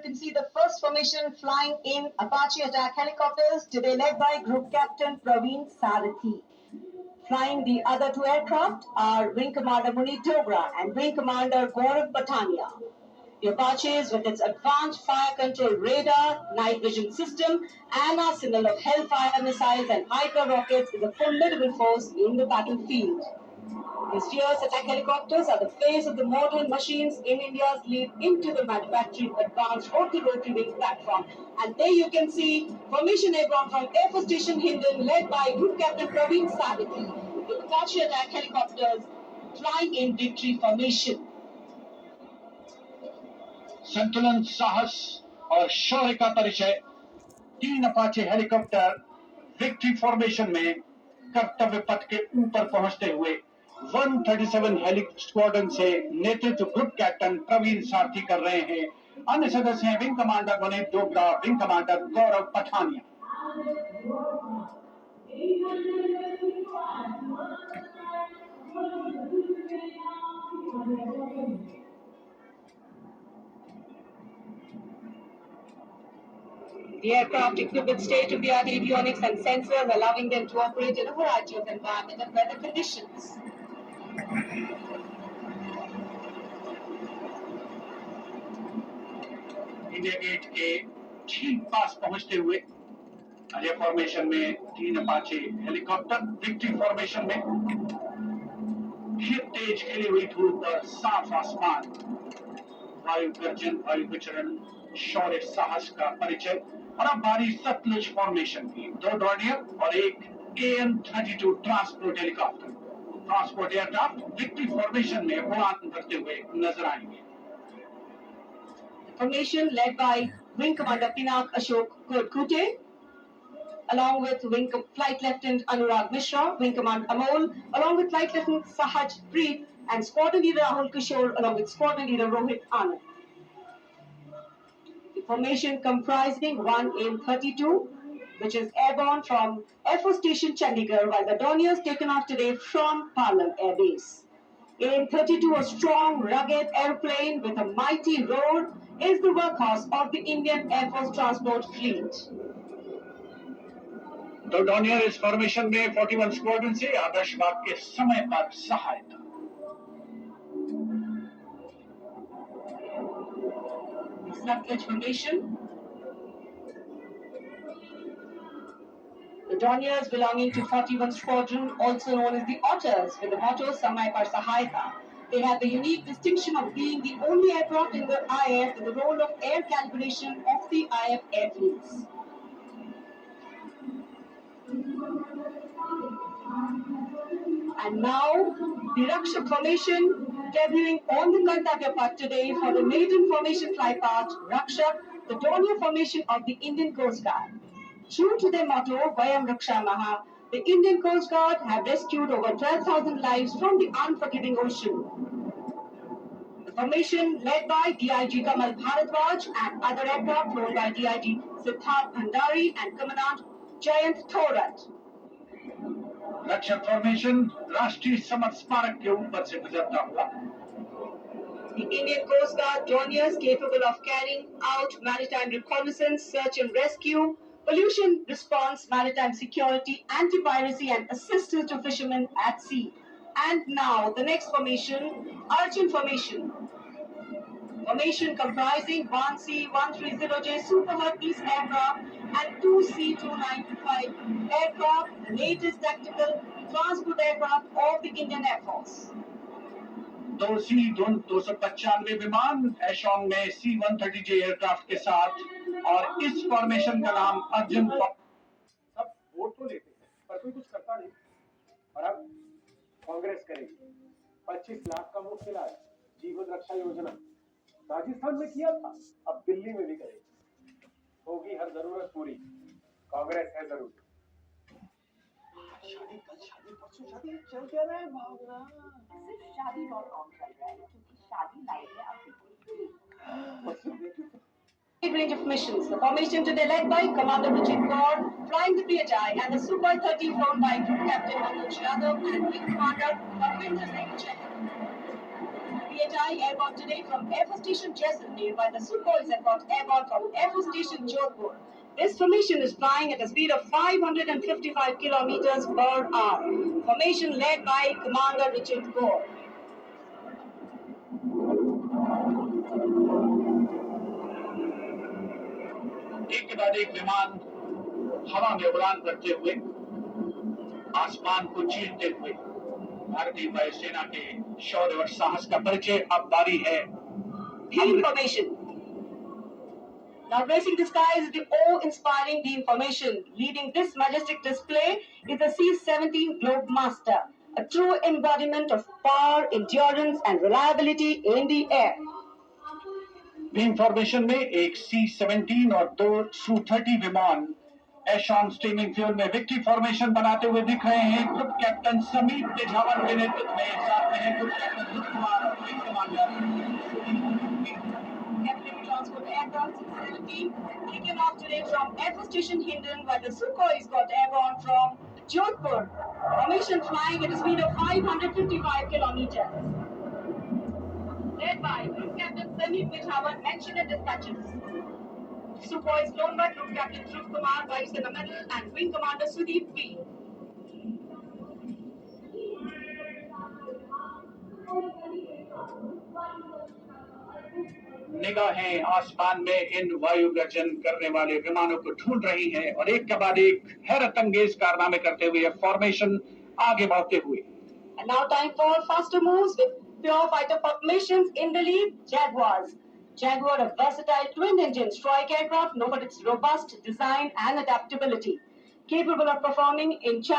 can see the first formation flying in Apache attack helicopters, today led by Group Captain Praveen Sarathi. Flying the other two aircraft are Wing Commander Munit Dogra and Wing Commander Gaurav Patania. The Apaches, with its advanced fire control radar, night vision system, and arsenal of Hellfire missiles and Hydra rockets, is a formidable force in the battlefield. These fierce attack helicopters are the face of the modern machines in India's lead into the manufacturing advanced rotary wing platform. And there you can see Formation Airborne from Air Force Station Hindon, led by Group Captain Praveen Sarathi. The Apache attack helicopters flying in victory formation. संतुलन, साहस और शौर्य का परिचय 3 Apache helicopter victory formation में कर्तव्य पथ के ऊपर पहुंचते हुए 137 हेली स्क्वाड्रन से नेतृत्व ग्रुप कैप्टन प्रवीण सारथी कर रहे हैं। अन्य सदस्य हैं wing commander Muneet Dogra, wing commander Gaurav Pathania. The aircraft equipped with state-of-the-art avionics and sensors, allowing them to operate in a variety of environment and weather conditions. India Gate के ठीक पास पहुंचते हुए अजय फॉर्मेशन में 3 अपाचे हेलीकॉप्टर विक्ट्री फॉर्मेशन में तेज खिली हुई धूप और साफ आसमान, वायु गर्जन, वायु विचरण, शौर्य साहस का परिचय। और अब बारी सतलुज फॉर्मेशन की। 2 डॉर्नियर और एक AN-32 transport helicopter, transport aircraft victory formation में उड़ान भरते हुए नजर आएंगे। Formation led by Wing Commander Pinak Ashok Kodkute, along with Flight Lieutenant Anurag Mishra, Wing Commander Amol, along with Flight Lieutenant Sahaj Preet, and Squadron Leader Rahul Kishore, along with Squadron Leader Rohit Anand. The formation comprising 1 AN-32, which is airborne from Air Force Station Chandigarh, while the Dorniers taken off today from Palam Air Base. AN-32, a strong, rugged airplane with a mighty roar, is the workhorse of the Indian Air Force transport fleet. तो Dornier इस formation में 41 squadron से आदर्श बाग के समय पर सहायता। Satluj formation. The Dorniers belonging to 41 Squadron, also known as the Otters, with the motto Samay Par Sahayata. They have the unique distinction of being the only aircraft in the IAF with the role of air calibration of the IAF airfields. And now, the Rakshak formation, debuting on the Kartavya Path today for the maiden formation flypath, Rakshak, the Dornier formation of the Indian Coast Guard. True to their motto, Vayam Rakshamaha, the Indian Coast Guard have rescued over 12,000 lives from the unforgiving ocean. The formation led by DIG Kamal Bharadwaj and other aircraft flown by DIG Siddharth Bhandari and Commandant Jayant Thorat. रक्षक formation राष्ट्रीय summer स्मारक के ऊपर से गुजरता हुआ। The Indian Coast Guard Dorniers capable of carrying out maritime reconnaissance, search and rescue, pollution response, maritime security, anti-piracy and assistance to fishermen at sea. And now the next formation, Arjun formation. Formation comprising 1 C-130J Super Hercules aircraft and 2 C-295 aircraft, the latest tactical transport aircraft of the Indian Air Force. 2 C-295 विमान एशोंग में C-130J aircraft के साथ, और इस formation का नाम अर्जुन। सब vote तो लेते हैं पर कोई कुछ करता नहीं, और अब कांग्रेस करेगी। 25 लाख का मुफ्त इलाज, जीवन रक्षा योजना राजस्थान में किया था, अब दिल्ली में भी करेगी। होगी हर जरूरत पूरी, कांग्रेस है जरूर। शादी कल, शादी परसों, शादी चल क्या रहा है भावना? सिर्फ शादी.com चल रहा है क्योंकि शादी लाइफ में अब Range of missions. The formation today led by Commander Vijay Kaur, flying the Priyajai, and the Super 30 flown by Group Captain Manoj Yadav and Wing Commander Arvind Singh. PHI airborne today from Air Force Station Jaisalmer, while the Sukhois have got airborne from Air Force Station Jodhpur. This formation is flying at a speed of 555 kilometers per hour. Formation led by Commander Richard Gore. एक के बाद एक विमान हवा में उड़ान करते हुए आसमान को चीरते हुए भारतीय वायुसेना के शौर्य और साहस का परिचय अब बारी है Beam formation. Now gracing the skies is the awe-inspiring beam formation. Leading this majestic display is the C-17 Globemaster, a true embodiment of power, endurance and reliability in the air. Beam formation में एक C-17 और 2 Su-30 विमान एशॉन steaming fuel में victory formation बनाते हुए दिख रहे हैं। ग्रुप कैप्टन समीप तेजावन के नेतृत्व में साथ में है ग्रुप कैप्टन ध्रुव कुमार और wing commander Captain Transport Aircraft C-17 taken off today from Air Force Station Hindon, while the Sukhois got airborne from Jodhpur. Formation flying at a speed of 555 kilometers. Led by Group Captain Sameep Tejawan, mentioned in dispatches. Sukhois flown by Group Captain Dhruv Kumar, Vayu Medal, and Wing Commander Sudeep V. निगाहें आसमान में इन वायु गर्जन करने वाले विमानों को ढूंढ रही हैं और एक के बाद एक हैरत अंगेज कारनामे करते हुए फॉर्मेशन आगे बढ़ते हुए। And now time for faster moves with pure fighter formations in the lead. Jaguars. Jaguar, a versatile twin-engine strike aircraft known for its robust design and adaptability, capable of performing in